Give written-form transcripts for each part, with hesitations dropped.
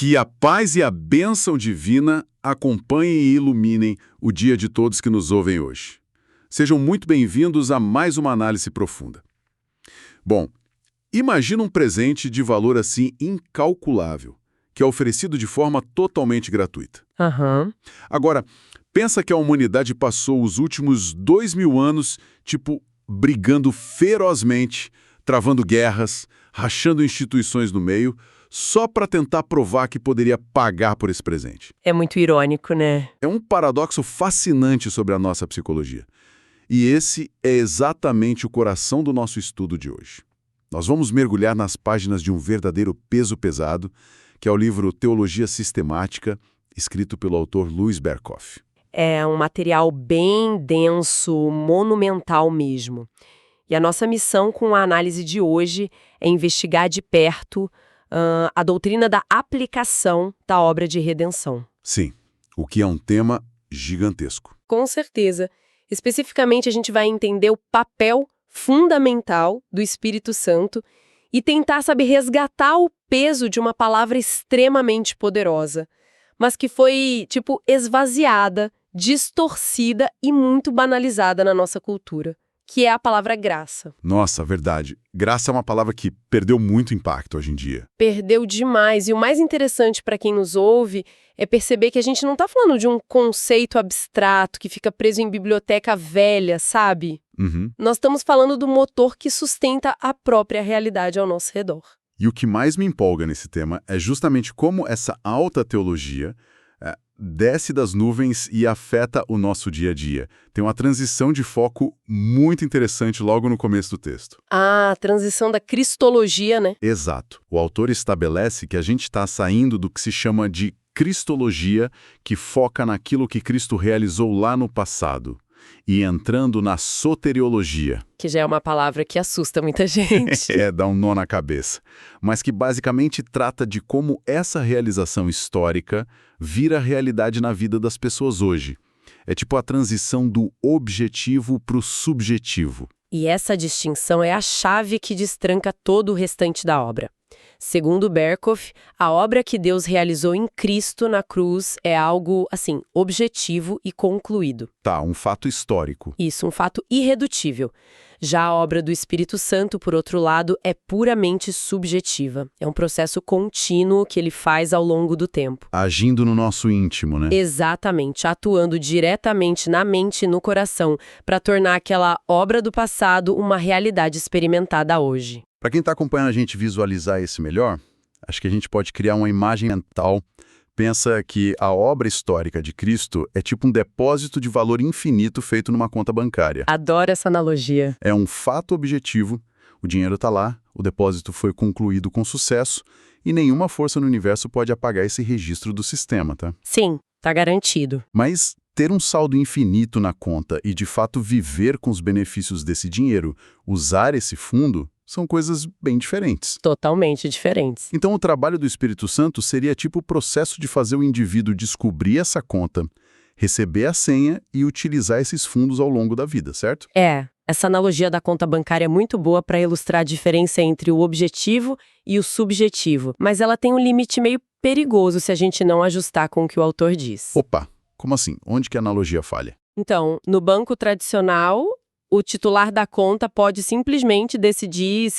Que a paz e a bênção divina acompanhem e iluminem o dia de todos que nos ouvem hoje. Sejam muito bem-vindos a mais uma análise profunda. Bom, imagina um presente de valor assim incalculável, que é oferecido de forma totalmente gratuita. Aham. Agora, pensa que a humanidade passou os últimos 2000 anos, brigando ferozmente, travando guerras, rachando instituições no meio, só para tentar provar que poderia pagar por esse presente. É muito irônico, né? É um paradoxo fascinante sobre a nossa psicologia. E esse é exatamente o coração do nosso estudo de hoje. Nós vamos mergulhar nas páginas de um verdadeiro peso pesado, que é o livro Teologia Sistemática, escrito pelo autor Louis Berkhof. É um material bem denso, monumental mesmo. E a nossa missão com a análise de hoje é investigar de perto a doutrina da aplicação da obra de redenção. Sim, o que é um tema gigantesco. Com certeza. Especificamente, a gente vai entender o papel fundamental do Espírito Santo e tentar, resgatar o peso de uma palavra extremamente poderosa, mas que foi, esvaziada, distorcida e muito banalizada na nossa cultura, que é a palavra graça. Nossa, verdade. Graça é uma palavra que perdeu muito impacto hoje em dia. Perdeu demais. E o mais interessante para quem nos ouve é perceber que a gente não está falando de um conceito abstrato que fica preso em biblioteca velha, sabe? Uhum. Nós estamos falando do motor que sustenta a própria realidade ao nosso redor. E o que mais me empolga nesse tema é justamente como essa alta teologia desce das nuvens e afeta o nosso dia a dia. Tem uma transição de foco muito interessante logo no começo do texto. Ah, a transição da cristologia, né? Exato. O autor estabelece que a gente está saindo do que se chama de cristologia, que foca naquilo que Cristo realizou lá no passado, e entrando na soteriologia. Que já é uma palavra que assusta muita gente. Dá um nó na cabeça. Mas que basicamente trata de como essa realização histórica vira realidade na vida das pessoas hoje. É tipo a transição do objetivo para o subjetivo. E essa distinção é a chave que destranca todo o restante da obra. Segundo Berkhof, a obra que Deus realizou em Cristo na cruz é algo, objetivo e concluído. Tá, um fato histórico. Isso, um fato irredutível. Já a obra do Espírito Santo, por outro lado, é puramente subjetiva. É um processo contínuo que ele faz ao longo do tempo. Agindo no nosso íntimo, né? Exatamente, atuando diretamente na mente e no coração, para tornar aquela obra do passado uma realidade experimentada hoje. Para quem está acompanhando a gente visualizar esse melhor, acho que a gente pode criar uma imagem mental. Pensa que a obra histórica de Cristo é tipo um depósito de valor infinito feito numa conta bancária. Adoro essa analogia. É um fato objetivo, o dinheiro está lá, o depósito foi concluído com sucesso e nenhuma força no universo pode apagar esse registro do sistema, tá? Sim, tá garantido. Mas ter um saldo infinito na conta e de fato viver com os benefícios desse dinheiro, usar esse fundo, são coisas bem diferentes. Totalmente diferentes. Então o trabalho do Espírito Santo seria tipo o processo de fazer o indivíduo descobrir essa conta, receber a senha e utilizar esses fundos ao longo da vida, certo? Essa analogia da conta bancária é muito boa para ilustrar a diferença entre o objetivo e o subjetivo, mas ela tem um limite meio perigoso se a gente não ajustar com o que o autor diz. Opa, como assim? Onde que a analogia falha? Então, no banco tradicional, o titular da conta pode simplesmente decidir,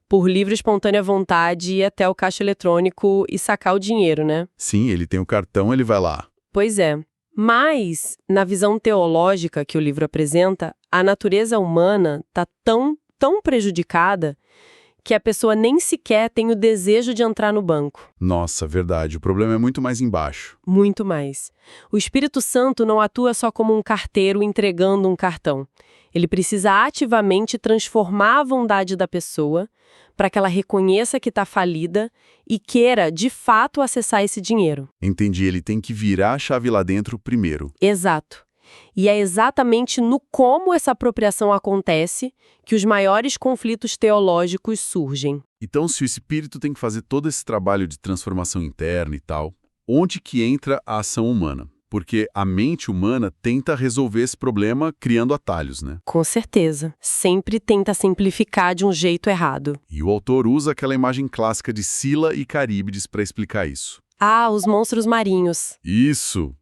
por livre e espontânea vontade ir até o caixa eletrônico e sacar o dinheiro, né? Sim, ele tem o cartão, ele vai lá. Pois é. Mas, na visão teológica que o livro apresenta, a natureza humana está tão prejudicada que a pessoa nem sequer tem o desejo de entrar no banco. Nossa, verdade. O problema é muito mais embaixo. Muito mais. O Espírito Santo não atua só como um carteiro entregando um cartão. Ele precisa ativamente transformar a vontade da pessoa para que ela reconheça que está falida e queira, de fato, acessar esse dinheiro. Entendi, ele tem que virar a chave lá dentro primeiro. Exato. E é exatamente no como essa apropriação acontece que os maiores conflitos teológicos surgem. Então, se o Espírito tem que fazer todo esse trabalho de transformação interna e tal, onde que entra a ação humana? porque a mente humana tenta resolver esse problema criando atalhos, né? Com certeza. Sempre tenta simplificar de um jeito errado. E o autor usa aquela imagem clássica de Sila e Caríbides para explicar isso. Ah, os monstros marinhos. Isso!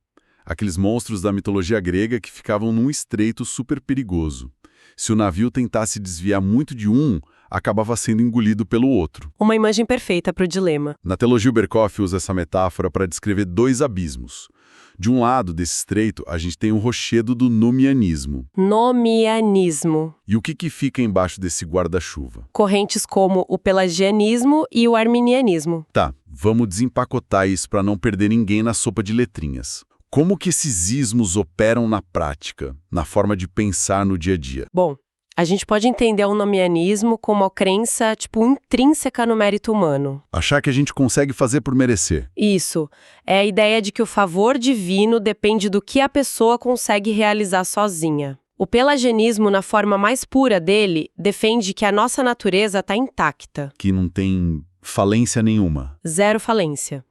Aqueles monstros da mitologia grega que ficavam num estreito super perigoso. Se o navio tentasse desviar muito de um, acabava sendo engolido pelo outro. Uma imagem perfeita para o dilema. Na teologia, o Berkoff usa essa metáfora para descrever dois abismos. De um lado desse estreito, a gente tem o rochedo do nomianismo. Nomianismo. E o que fica embaixo desse guarda-chuva? Correntes como o pelagianismo e o arminianismo. Tá, vamos desempacotar isso para não perder ninguém na sopa de letrinhas. Como que esses ismos operam na prática, na forma de pensar no dia a dia? Bom, a gente pode entender o nomianismo como uma crença, intrínseca no mérito humano. Achar que a gente consegue fazer por merecer. Isso. É a ideia de que o favor divino depende do que a pessoa consegue realizar sozinha. O pelagianismo, na forma mais pura dele, defende que a nossa natureza está intacta. Que não tem falência nenhuma. Zero falência.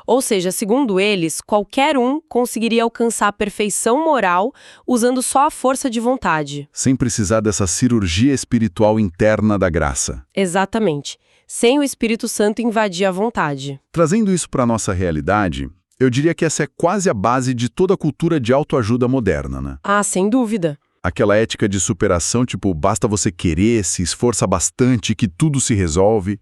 Ou seja, segundo eles, qualquer um conseguiria alcançar a perfeição moral usando só a força de vontade. Sem precisar dessa cirurgia espiritual interna da graça. Exatamente. Sem o Espírito Santo invadir a vontade. Trazendo isso para a nossa realidade, eu diria que essa é quase a base de toda a cultura de autoajuda moderna, né? Ah, sem dúvida. Aquela ética de superação, basta você querer, se esforça bastante, que tudo se resolve.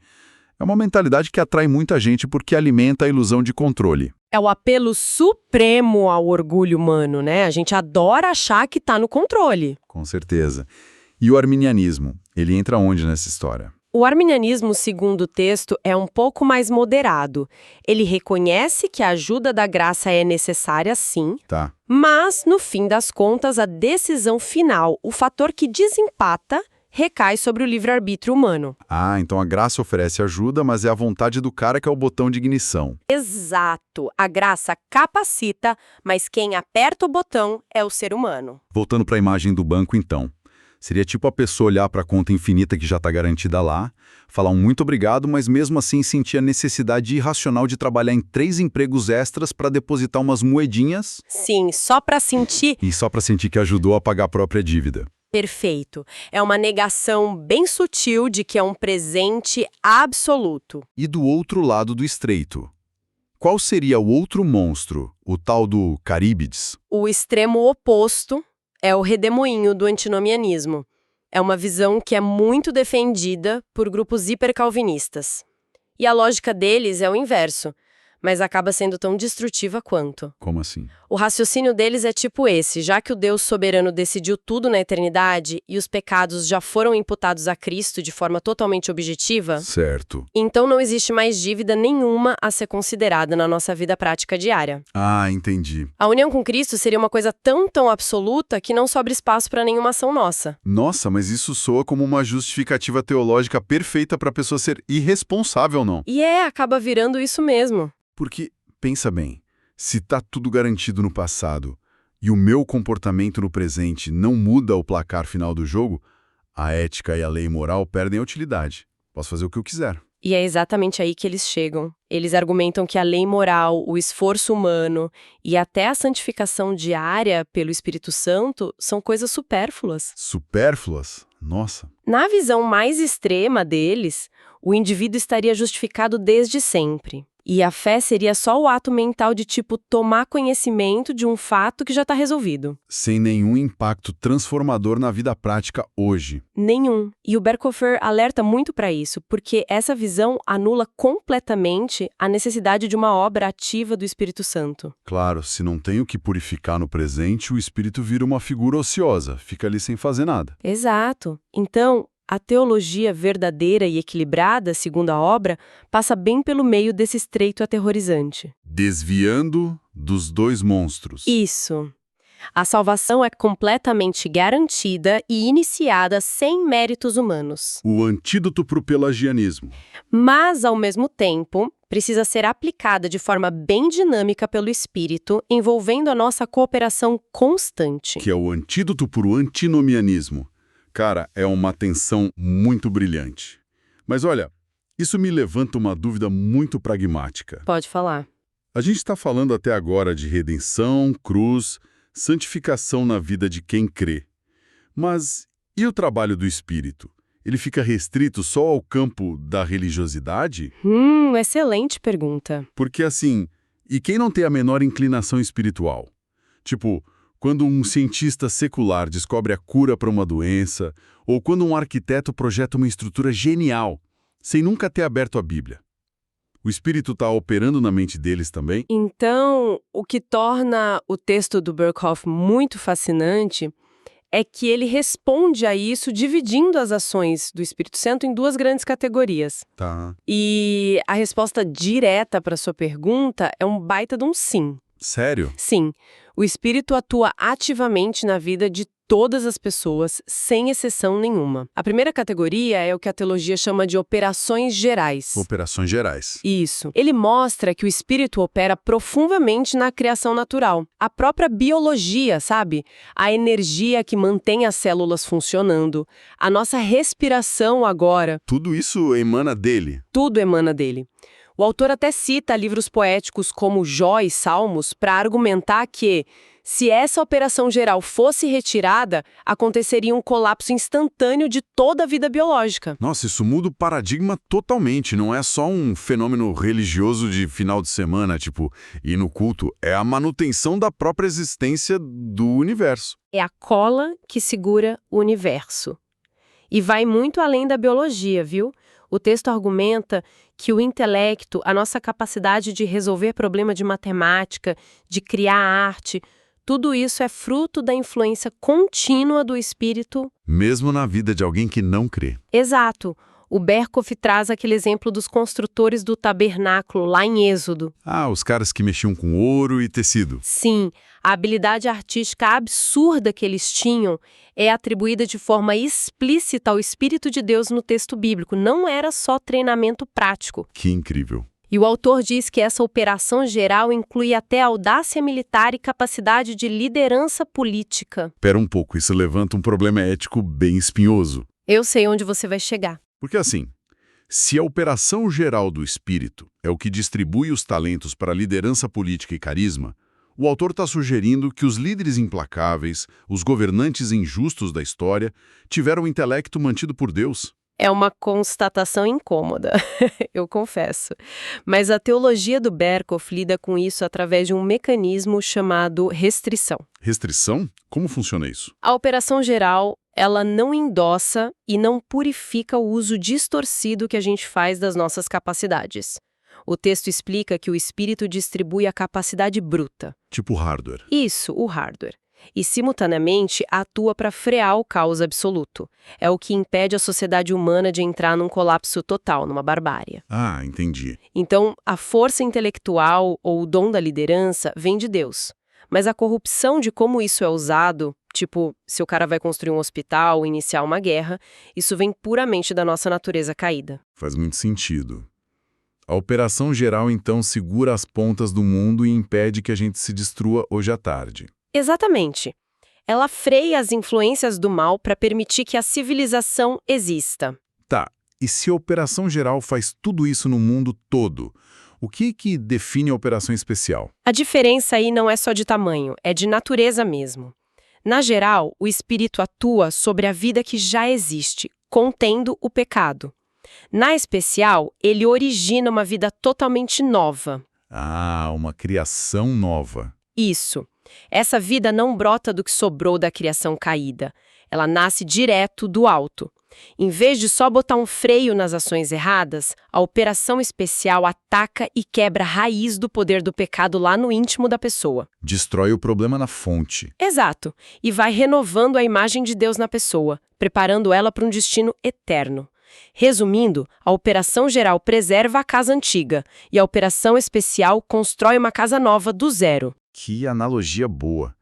É uma mentalidade que atrai muita gente porque alimenta a ilusão de controle. É o apelo supremo ao orgulho humano, né? A gente adora achar que está no controle. Com certeza. E o arminianismo, ele entra onde nessa história? O arminianismo, segundo o texto, é um pouco mais moderado. Ele reconhece que a ajuda da graça é necessária, sim, Tá. mas, no fim das contas, a decisão final, o fator que desempata, recai sobre o livre-arbítrio humano. Ah, então a graça oferece ajuda, mas é a vontade do cara que é o botão de ignição. Exato. A graça capacita, mas quem aperta o botão é o ser humano. Voltando para a imagem do banco, então. Seria tipo a pessoa olhar para a conta infinita que já está garantida lá, falar um muito obrigado, mas mesmo assim sentir a necessidade irracional de trabalhar em 3 empregos extras para depositar umas moedinhas. Sim, só para sentir. E só para sentir que ajudou a pagar a própria dívida. Perfeito. É uma negação bem sutil de que é um presente absoluto. E do outro lado do estreito? Qual seria o outro monstro, o tal do Caríbides? O extremo oposto é o redemoinho do antinomianismo. É uma visão que é muito defendida por grupos hipercalvinistas. E a lógica deles é o inverso, mas acaba sendo tão destrutiva quanto. Como assim? O raciocínio deles é tipo esse: já que o Deus soberano decidiu tudo na eternidade e os pecados já foram imputados a Cristo de forma totalmente objetiva, Certo. então não existe mais dívida nenhuma a ser considerada na nossa vida prática diária. Ah, entendi. A união com Cristo seria uma coisa tão absoluta que não sobra espaço para nenhuma ação nossa. Nossa, mas isso soa como uma justificativa teológica perfeita para a pessoa ser irresponsável, não? E acaba virando isso mesmo. Porque, pensa bem, se tá tudo garantido no passado e o meu comportamento no presente não muda o placar final do jogo, a ética e a lei moral perdem a utilidade. Posso fazer o que eu quiser. E é exatamente aí que eles chegam. Eles argumentam que a lei moral, o esforço humano e até a santificação diária pelo Espírito Santo são coisas supérfluas. Supérfluas? Nossa. Na visão mais extrema deles, o indivíduo estaria justificado desde sempre. E a fé seria só o ato mental de tomar conhecimento de um fato que já está resolvido. Sem nenhum impacto transformador na vida prática hoje. Nenhum. E o Berkhofer alerta muito para isso, porque essa visão anula completamente a necessidade de uma obra ativa do Espírito Santo. Claro, se não tem o que purificar no presente, o espírito vira uma figura ociosa, fica ali sem fazer nada. Exato. Então, a teologia verdadeira e equilibrada, segundo a obra, passa bem pelo meio desse estreito aterrorizante. Desviando dos dois monstros. Isso. A salvação é completamente garantida e iniciada sem méritos humanos. O antídoto para o pelagianismo. Mas, ao mesmo tempo, precisa ser aplicada de forma bem dinâmica pelo Espírito, envolvendo a nossa cooperação constante. Que é o antídoto para o antinomianismo. Cara, é uma tensão muito brilhante. Mas olha, isso me levanta uma dúvida muito pragmática. Pode falar. A gente está falando até agora de redenção, cruz, santificação na vida de quem crê. Mas e o trabalho do Espírito? Ele fica restrito só ao campo da religiosidade? Excelente pergunta. Porque assim, e quem não tem a menor inclinação espiritual? Tipo, quando um cientista secular descobre a cura para uma doença, ou quando um arquiteto projeta uma estrutura genial, sem nunca ter aberto a Bíblia. O Espírito está operando na mente deles também? Então, o que torna o texto do Berkhoff muito fascinante é que ele responde a isso dividindo as ações do Espírito Santo em duas grandes categorias. Tá. E a resposta direta para sua pergunta é um baita de um sim. Sério? Sim, o Espírito atua ativamente na vida de todas as pessoas, sem exceção nenhuma. A primeira categoria é o que a teologia chama de operações gerais. Operações gerais. Isso. Ele mostra que o Espírito opera profundamente na criação natural. A própria biologia, sabe? A energia que mantém as células funcionando. A nossa respiração agora. Tudo isso emana dele. Tudo emana dele. O autor até cita livros poéticos como Jó e Salmos para argumentar que, se essa operação geral fosse retirada, aconteceria um colapso instantâneo de toda a vida biológica. Nossa, isso muda o paradigma totalmente. Não é só um fenômeno religioso de final de semana, tipo, ir no culto. É a manutenção da própria existência do universo. É a cola que segura o universo. E vai muito além da biologia, viu? O texto argumenta que o intelecto, a nossa capacidade de resolver problema de matemática, de criar arte, tudo isso é fruto da influência contínua do Espírito. Mesmo na vida de alguém que não crê. Exato. O Berkhoff traz aquele exemplo dos construtores do tabernáculo lá em Êxodo. Ah, os caras que mexiam com ouro e tecido. Sim, a habilidade artística absurda que eles tinham é atribuída de forma explícita ao Espírito de Deus no texto bíblico. Não era só treinamento prático. Que incrível. E o autor diz que essa operação geral inclui até audácia militar e capacidade de liderança política. Pera um pouco, isso levanta um problema ético bem espinhoso. Eu sei onde você vai chegar. Porque assim, se a operação geral do espírito é o que distribui os talentos para liderança política e carisma, o autor está sugerindo que os líderes implacáveis, os governantes injustos da história, tiveram o intelecto mantido por Deus. É uma constatação incômoda, eu confesso. Mas a teologia do Berkhoff lida com isso através de um mecanismo chamado restrição. Restrição? Como funciona isso? A operação geral, ela não endossa e não purifica o uso distorcido que a gente faz das nossas capacidades. O texto explica que o espírito distribui a capacidade bruta. Tipo hardware. Isso, o hardware. E, simultaneamente, atua para frear o caos absoluto. É o que impede a sociedade humana de entrar num colapso total, numa barbárie. Ah, entendi. Então, a força intelectual ou o dom da liderança vem de Deus. Mas a corrupção de como isso é usado, tipo, se o cara vai construir um hospital ou iniciar uma guerra, isso vem puramente da nossa natureza caída. Faz muito sentido. A operação geral, então, segura as pontas do mundo e impede que a gente se destrua hoje à tarde. Exatamente. Ela freia as influências do mal para permitir que a civilização exista. Tá, e se a operação geral faz tudo isso no mundo todo, o que define a operação especial? A diferença aí não é só de tamanho, é de natureza mesmo. Na geral, o espírito atua sobre a vida que já existe, contendo o pecado. Na especial, ele origina uma vida totalmente nova. Ah, uma criação nova. Isso. Essa vida não brota do que sobrou da criação caída. Ela nasce direto do alto. Em vez de só botar um freio nas ações erradas, a operação especial ataca e quebra a raiz do poder do pecado lá no íntimo da pessoa. Destrói o problema na fonte. Exato. E vai renovando a imagem de Deus na pessoa, preparando ela para um destino eterno. Resumindo, a operação geral preserva a casa antiga e a operação especial constrói uma casa nova do zero. Que analogia boa.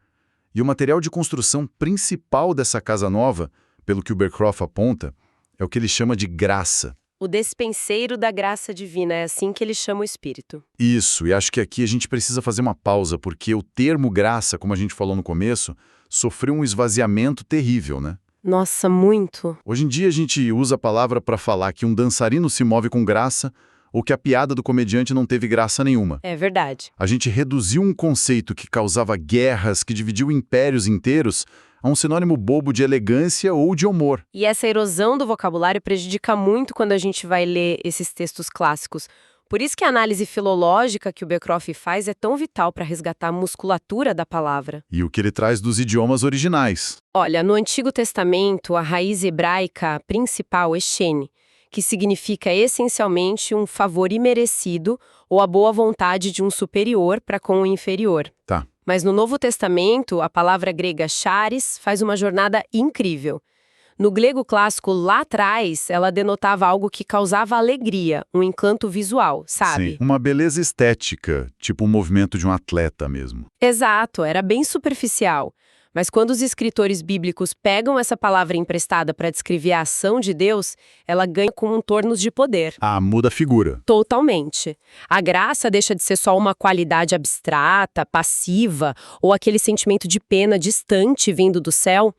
E o material de construção principal dessa casa nova, pelo que o Berkhoff aponta, é o que ele chama de graça. O despenseiro da graça divina, é assim que ele chama o Espírito. Isso, e acho que aqui a gente precisa fazer uma pausa, porque o termo graça, como a gente falou no começo, sofreu um esvaziamento terrível, né? Nossa, muito. Hoje em dia a gente usa a palavra para falar que um dançarino se move com graça, ou que a piada do comediante não teve graça nenhuma. É verdade. A gente reduziu um conceito que causava guerras, que dividiu impérios inteiros, a um sinônimo bobo de elegância ou de humor. E essa erosão do vocabulário prejudica muito quando a gente vai ler esses textos clássicos. Por isso que a análise filológica que o Beckroff faz é tão vital para resgatar a musculatura da palavra. E o que ele traz dos idiomas originais. Olha, no Antigo Testamento, a raiz hebraica principal é shen, que significa essencialmente um favor imerecido ou a boa vontade de um superior para com o inferior. Tá. Mas no Novo Testamento, a palavra grega charis faz uma jornada incrível. No grego clássico, lá atrás, ela denotava algo que causava alegria, um encanto visual, sabe? Sim, uma beleza estética, tipo um movimento de um atleta mesmo. Exato, era bem superficial. Mas quando os escritores bíblicos pegam essa palavra emprestada para descrever a ação de Deus, ela ganha contornos de poder. Ah, muda a figura. Totalmente. A graça deixa de ser só uma qualidade abstrata, passiva, ou aquele sentimento de pena distante vindo do céu.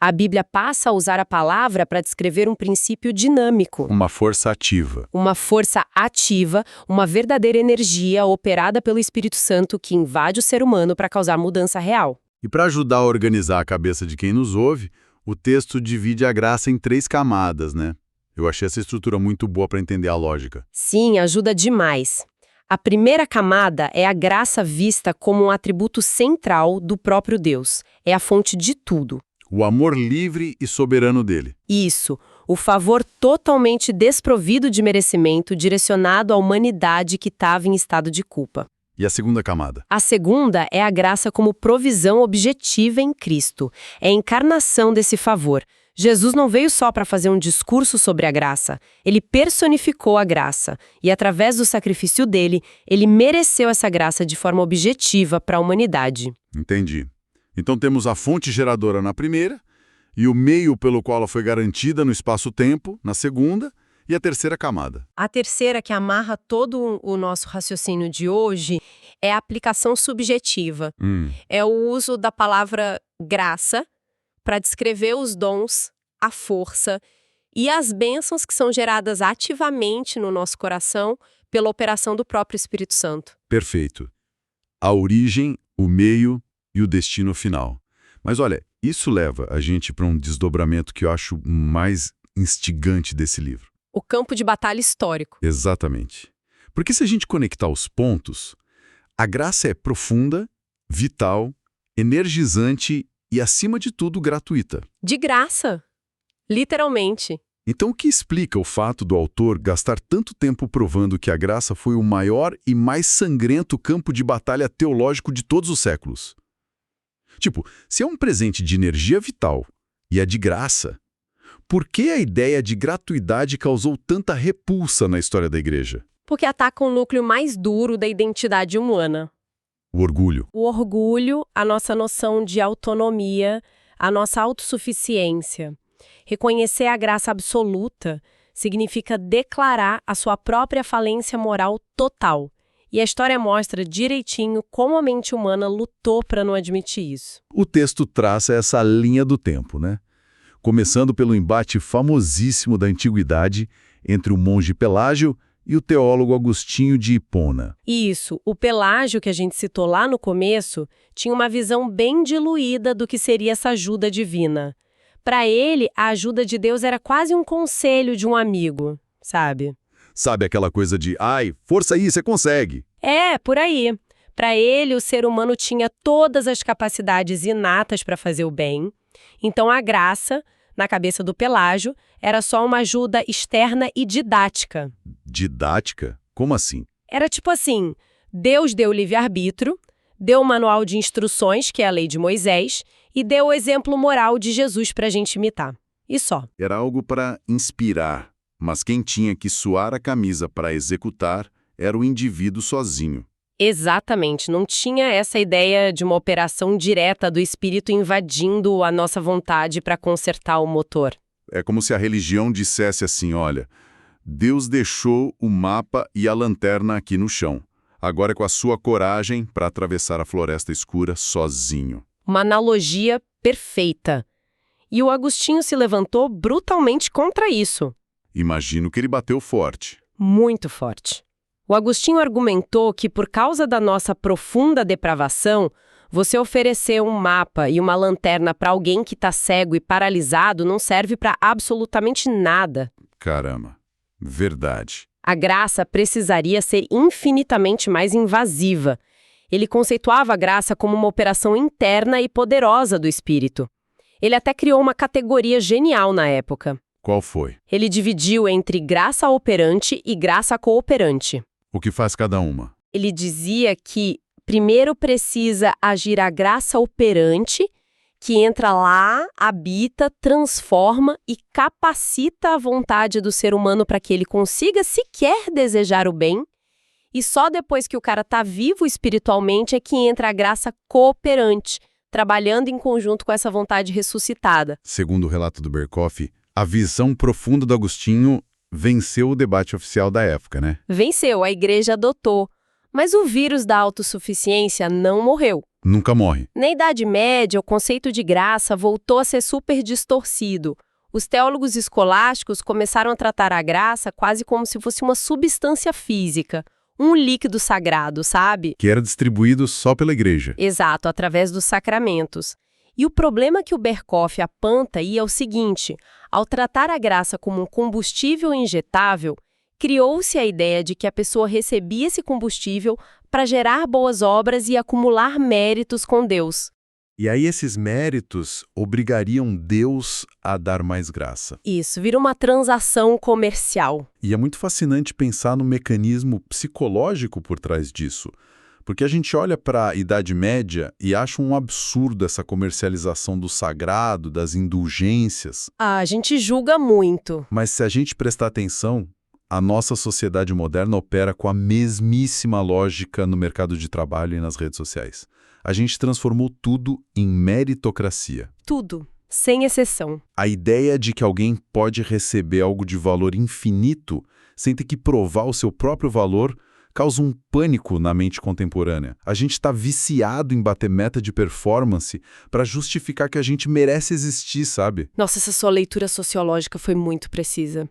A Bíblia passa a usar a palavra para descrever um princípio dinâmico. Uma força ativa. Uma força ativa, uma verdadeira energia operada pelo Espírito Santo que invade o ser humano para causar mudança real. E para ajudar a organizar a cabeça de quem nos ouve, o texto divide a graça em 3 camadas, né? Eu achei essa estrutura muito boa para entender a lógica. Sim, ajuda demais. A primeira camada é a graça vista como um atributo central do próprio Deus. É a fonte de tudo. O amor livre e soberano dele. Isso, o favor totalmente desprovido de merecimento direcionado à humanidade que estava em estado de culpa. E a segunda camada? A segunda é a graça como provisão objetiva em Cristo. É a encarnação desse favor. Jesus não veio só para fazer um discurso sobre a graça. Ele personificou a graça. E através do sacrifício dele, ele mereceu essa graça de forma objetiva para a humanidade. Entendi. Então temos a fonte geradora na primeira, e o meio pelo qual ela foi garantida no espaço-tempo, na segunda, e a terceira camada. A terceira, que amarra todo o nosso raciocínio de hoje, é a aplicação subjetiva. É o uso da palavra graça para descrever os dons, a força e as bênçãos que são geradas ativamente no nosso coração pela operação do próprio Espírito Santo. Perfeito. A origem, o meio e o destino final. Mas olha, isso leva a gente para um desdobramento que eu acho mais instigante desse livro. O campo de batalha histórico. Exatamente. Porque se a gente conectar os pontos, a graça é profunda, vital, energizante e, acima de tudo, gratuita. De graça. Literalmente. Então, o que explica o fato do autor gastar tanto tempo provando que a graça foi o maior e mais sangrento campo de batalha teológico de todos os séculos? Tipo, se é um presente de energia vital e é de graça, por que a ideia de gratuidade causou tanta repulsa na história da igreja? Porque ataca o núcleo mais duro da identidade humana. O orgulho. O orgulho, a nossa noção de autonomia, a nossa autossuficiência. Reconhecer a graça absoluta significa declarar a sua própria falência moral total. E a história mostra direitinho como a mente humana lutou para não admitir isso. O texto traça essa linha do tempo, né? Começando pelo embate famosíssimo da antiguidade entre o monge Pelágio e o teólogo Agostinho de Hipona. Isso, o Pelágio que a gente citou lá no começo tinha uma visão bem diluída do que seria essa ajuda divina. Para ele, a ajuda de Deus era quase um conselho de um amigo, sabe? Sabe aquela coisa de, ai, força aí, você consegue. É, por aí. Para ele, o ser humano tinha todas as capacidades inatas para fazer o bem. Então, a graça, na cabeça do Pelágio, era só uma ajuda externa e didática. Didática? Como assim? Era tipo assim, Deus deu o livre-arbítrio, deu o manual de instruções, que é a lei de Moisés, e deu o exemplo moral de Jesus para a gente imitar. E só. Era algo para inspirar, mas quem tinha que suar a camisa para executar era o indivíduo sozinho. Exatamente, não tinha essa ideia de uma operação direta do espírito invadindo a nossa vontade para consertar o motor. É como se a religião dissesse assim, olha, Deus deixou o mapa e a lanterna aqui no chão. Agora é com a sua coragem para atravessar a floresta escura sozinho. Uma analogia perfeita. E o Agostinho se levantou brutalmente contra isso. Imagino que ele bateu forte. Muito forte. O Agostinho argumentou que, por causa da nossa profunda depravação, você oferecer um mapa e uma lanterna para alguém que está cego e paralisado não serve para absolutamente nada. Caramba, verdade. A graça precisaria ser infinitamente mais invasiva. Ele conceituava a graça como uma operação interna e poderosa do espírito. Ele até criou uma categoria genial na época. Qual foi? Ele dividiu entre graça operante e graça cooperante. O que faz cada uma? Ele dizia que primeiro precisa agir a graça operante, que entra lá, habita, transforma e capacita a vontade do ser humano para que ele consiga sequer desejar o bem. E só depois que o cara está vivo espiritualmente é que entra a graça cooperante, trabalhando em conjunto com essa vontade ressuscitada. Segundo o relato do Berkoff, a visão profunda do Agostinho venceu o debate oficial da época, né? Venceu, a igreja adotou. Mas o vírus da autossuficiência não morreu. Nunca morre. Na Idade Média, o conceito de graça voltou a ser super distorcido. Os teólogos escolásticos começaram a tratar a graça quase como se fosse uma substância física, um líquido sagrado, sabe? Que era distribuído só pela igreja. Exato, através dos sacramentos. E o problema que o Berkoff aponta aí é o seguinte: ao tratar a graça como um combustível injetável, criou-se a ideia de que a pessoa recebia esse combustível para gerar boas obras e acumular méritos com Deus. E aí esses méritos obrigariam Deus a dar mais graça. Isso, vira uma transação comercial. E é muito fascinante pensar no mecanismo psicológico por trás disso. Porque a gente olha para a Idade Média e acha um absurdo essa comercialização do sagrado, das indulgências. A gente julga muito. Mas se a gente prestar atenção, a nossa sociedade moderna opera com a mesmíssima lógica no mercado de trabalho e nas redes sociais. A gente transformou tudo em meritocracia. Tudo, sem exceção. A ideia de que alguém pode receber algo de valor infinito sem ter que provar o seu próprio valor causa um pânico na mente contemporânea. A gente está viciado em bater meta de performance para justificar que a gente merece existir, sabe? Nossa, essa sua leitura sociológica foi muito precisa.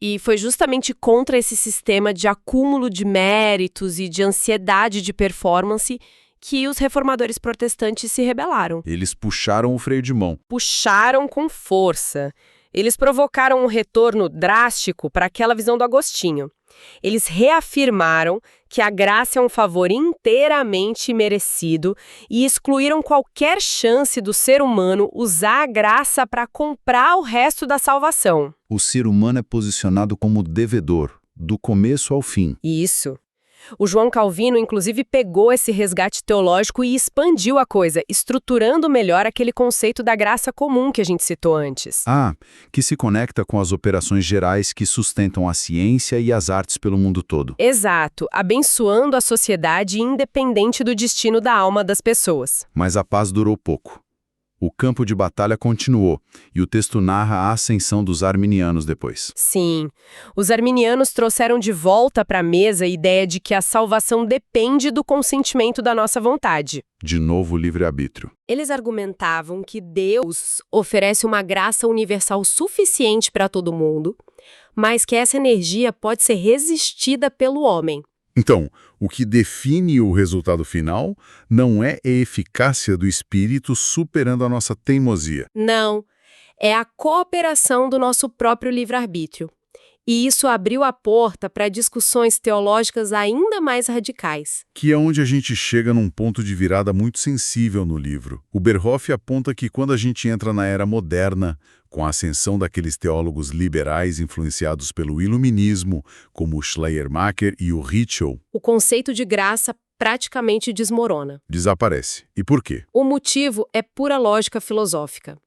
E foi justamente contra esse sistema de acúmulo de méritos e de ansiedade de performance que os reformadores protestantes se rebelaram. Eles puxaram o freio de mão. Puxaram com força. Eles provocaram um retorno drástico para aquela visão do Agostinho. Eles reafirmaram que a graça é um favor inteiramente merecido e excluíram qualquer chance do ser humano usar a graça para comprar o resto da salvação. O ser humano é posicionado como devedor, do começo ao fim. Isso. O João Calvino, inclusive, pegou esse resgate teológico e expandiu a coisa, estruturando melhor aquele conceito da graça comum que a gente citou antes. Que se conecta com as operações gerais que sustentam a ciência e as artes pelo mundo todo. Exato, abençoando a sociedade independente do destino da alma das pessoas. Mas a paz durou pouco. O campo de batalha continuou, e o texto narra a ascensão dos arminianos depois. Sim, os arminianos trouxeram de volta para a mesa a ideia de que a salvação depende do consentimento da nossa vontade. De novo o livre-arbítrio. Eles argumentavam que Deus oferece uma graça universal suficiente para todo mundo, mas que essa energia pode ser resistida pelo homem. Então, o que define o resultado final não é a eficácia do espírito superando a nossa teimosia. Não, é a cooperação do nosso próprio livre-arbítrio. E isso abriu a porta para discussões teológicas ainda mais radicais. Que é onde a gente chega num ponto de virada muito sensível no livro. O Berkoff aponta que quando a gente entra na era moderna, com a ascensão daqueles teólogos liberais influenciados pelo iluminismo, como o Schleiermacher e o Ritschl, o conceito de graça praticamente desmorona. Desaparece. E por quê? O motivo é pura lógica filosófica.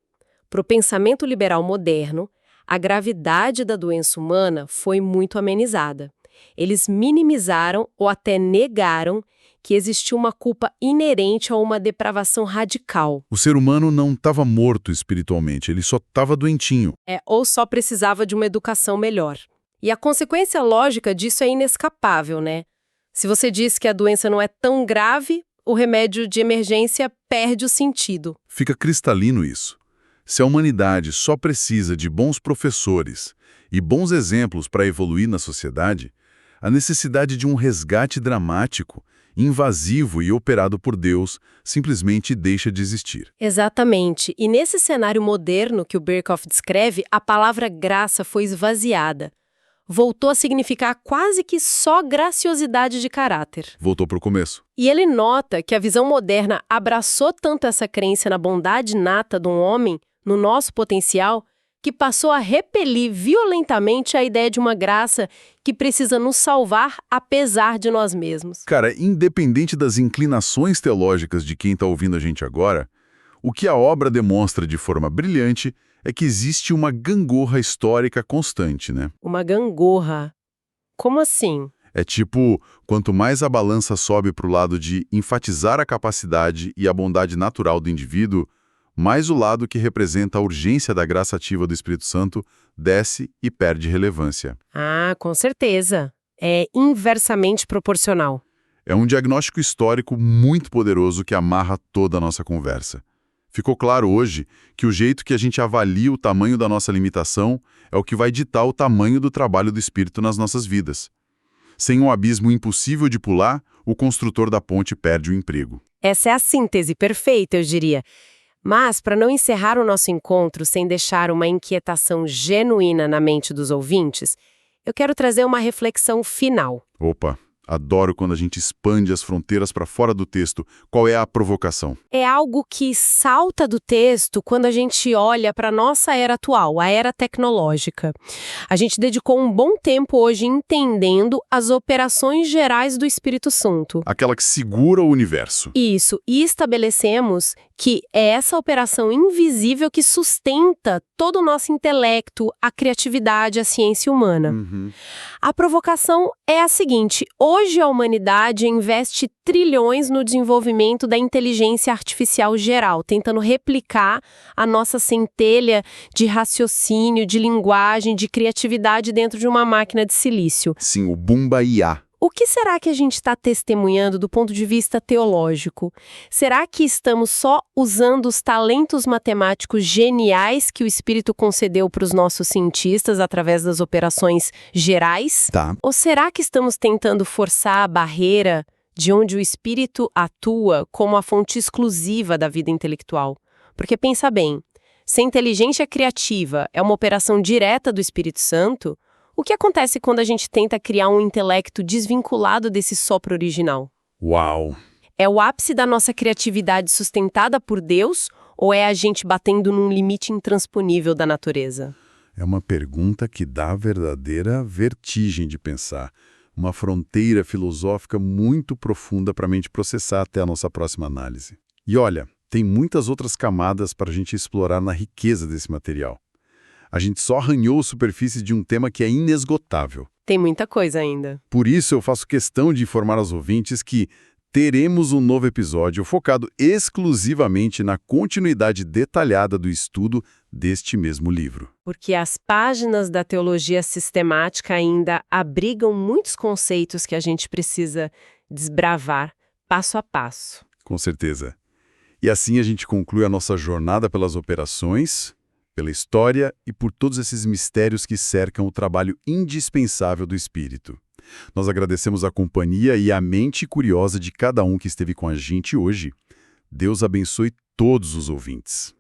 Para o pensamento liberal moderno, a gravidade da doença humana foi muito amenizada. Eles minimizaram ou até negaram que existia uma culpa inerente a uma depravação radical. O ser humano não estava morto espiritualmente, ele só estava doentinho. Ou só precisava de uma educação melhor. E a consequência lógica disso é inescapável, né? Se você diz que a doença não é tão grave, o remédio de emergência perde o sentido. Fica cristalino isso. Se a humanidade só precisa de bons professores e bons exemplos para evoluir na sociedade, a necessidade de um resgate dramático, invasivo e operado por Deus simplesmente deixa de existir. Exatamente. E nesse cenário moderno que o Berkhoff descreve, a palavra graça foi esvaziada. Voltou a significar quase que só graciosidade de caráter. Voltou para o começo. E ele nota que a visão moderna abraçou tanto essa crença na bondade inata de um homem, no nosso potencial, que passou a repelir violentamente a ideia de uma graça que precisa nos salvar apesar de nós mesmos. Cara, independente das inclinações teológicas de quem está ouvindo a gente agora, o que a obra demonstra de forma brilhante é que existe uma gangorra histórica constante, né? Uma gangorra. Como assim? É tipo, quanto mais a balança sobe para o lado de enfatizar a capacidade e a bondade natural do indivíduo, mais o lado que representa a urgência da graça ativa do Espírito Santo desce e perde relevância. Ah, com certeza. É inversamente proporcional. É um diagnóstico histórico muito poderoso que amarra toda a nossa conversa. Ficou claro hoje que o jeito que a gente avalia o tamanho da nossa limitação é o que vai ditar o tamanho do trabalho do Espírito nas nossas vidas. Sem um abismo impossível de pular, o construtor da ponte perde o emprego. Essa é a síntese perfeita, eu diria. Mas, para não encerrar o nosso encontro sem deixar uma inquietação genuína na mente dos ouvintes, eu quero trazer uma reflexão final. Opa, adoro quando a gente expande as fronteiras para fora do texto. Qual é a provocação? É algo que salta do texto quando a gente olha para a nossa era atual, a era tecnológica. A gente dedicou um bom tempo hoje entendendo as operações gerais do Espírito Santo. Aquela que segura o universo. Isso, e estabelecemos que é essa operação invisível que sustenta todo o nosso intelecto, a criatividade, a ciência humana. A provocação é a seguinte: hoje a humanidade investe trilhões no desenvolvimento da inteligência artificial geral, tentando replicar a nossa centelha de raciocínio, de linguagem, de criatividade dentro de uma máquina de silício. Sim, o Bumba IA. O que será que a gente está testemunhando do ponto de vista teológico? Será que estamos só usando os talentos matemáticos geniais que o Espírito concedeu para os nossos cientistas através das operações gerais? Tá. Ou será que estamos tentando forçar a barreira de onde o Espírito atua como a fonte exclusiva da vida intelectual? Porque pensa bem, se a inteligência criativa é uma operação direta do Espírito Santo, o que acontece quando a gente tenta criar um intelecto desvinculado desse sopro original? Uau! É o ápice da nossa criatividade sustentada por Deus ou é a gente batendo num limite intransponível da natureza? É uma pergunta que dá verdadeira vertigem de pensar. Uma fronteira filosófica muito profunda para a mente processar até a nossa próxima análise. E olha, tem muitas outras camadas para a gente explorar na riqueza desse material. A gente só arranhou a superfície de um tema que é inesgotável. Tem muita coisa ainda. Por isso eu faço questão de informar aos ouvintes que teremos um novo episódio focado exclusivamente na continuidade detalhada do estudo deste mesmo livro. Porque as páginas da teologia sistemática ainda abrigam muitos conceitos que a gente precisa desbravar passo a passo. Com certeza. E assim a gente conclui a nossa jornada pelas operações, pela história e por todos esses mistérios que cercam o trabalho indispensável do Espírito. Nós agradecemos a companhia e a mente curiosa de cada um que esteve com a gente hoje. Deus abençoe todos os ouvintes.